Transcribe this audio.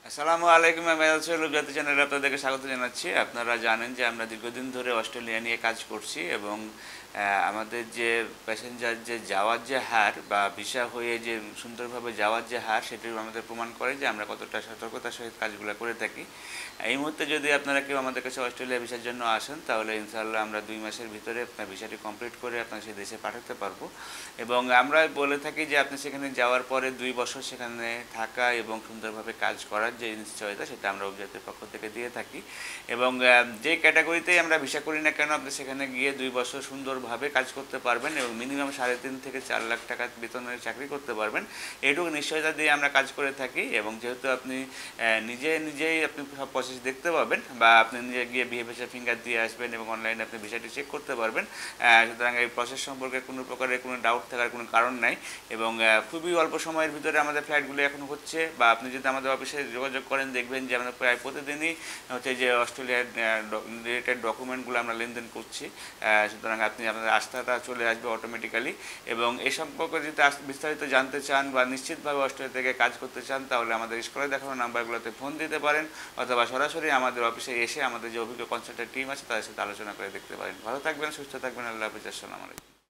আসসালামু আলাইকুম। আমি জাতি চ্যানেলে আপনাদেরকে স্বাগত জানাচ্ছি। আপনারা জানেন যে আমরা দীর্ঘদিন ধরে অস্ট্রেলিয়া নিয়ে কাজ করছি এবং আমাদের যে প্যাসেঞ্জার যে যাওয়ার যে হার বা ভিসা হয়ে যে সুন্দরভাবে যাওয়ার যে হার সেটি আমাদের প্রমাণ করে যে আমরা কতটা সতর্কতার সহিত কাজগুলো করে থাকি। এই মুহূর্তে যদি আপনারা কেউ আমাদের কাছে অস্ট্রেলিয়া ভিসার জন্য আসেন তাহলে ইনশাআল্লাহ আমরা 2 মাসের ভিতরে আপনার ভিসাটি কমপ্লিট করে আপনার সেই দেশে পাঠাতে পারবো। এবং আমরা বলে থাকি যে আপনি সেখানে যাওয়ার পরে 2 বছর সেখানে থাকা এবং সুন্দরভাবে কাজ করার যে নিশ্চয়তা সেটা আমরা অভিজাতের পক্ষ থেকে দিয়ে থাকি। এবং যে ক্যাটাগরিতেই আমরা ভিসা করি না কেন আপনি সেখানে গিয়ে 2 বছর সুন্দরভাবে কাজ করতে পারবেন এবং মিনিমাম 3.5 থেকে 4 লাখ টাকা বেতনের চাকরি করতে পারবেন, এইটুকু নিশ্চয়তা দিয়ে আমরা কাজ করে থাকি। এবং যেহেতু আপনি নিজেই আপনি সব প্রসেস দেখতে পাবেন বা আপনি নিজে গিয়ে বিহেভিয়ার ফিঙ্গার দিয়ে আসবেন এবং অনলাইনে আপনি ভিসাটি চেক করতে পারবেন, সুতরাং এই প্রসেস সম্পর্কে কোনো প্রকারের কোনো ডাউট থাকার কোনো কারণ নাই। এবং খুবই অল্প সময়ের ভিতরে আমাদের ফ্লাইটগুলো এখন হচ্ছে, বা আপনি যদি আমাদের অফিসে যোগাযোগ করেন দেখবেন যে আমরা প্রায় প্রতিদিনই হচ্ছে যে অস্ট্রেলিয়ার রিলেটেড ডকুমেন্টগুলো আমরা লেনদেন করছি। সুতরাং আপনি আপনাদের আস্থাটা চলে আসবে অটোমেটিক্যালি। এবং এই সম্পর্কে যদি বিস্তারিত জানতে চান বা নিশ্চিতভাবে অস্ট্রেলিয়া থেকে কাজ করতে চান তাহলে আমাদের স্ক্রিনে দেখানো নাম্বারগুলোতে ফোন দিতে পারেন অথবা সরাসরি আমাদের অফিসে এসে আমাদের যে অভিজ্ঞ কনসালটেন্ট টিম আছে তাদের সাথে আলোচনা করে দেখতে পারেন। ভালো থাকবেন, সুস্থ থাকবেন। আল্লাহ হাফিজ। আসসালামু আলাইকুম।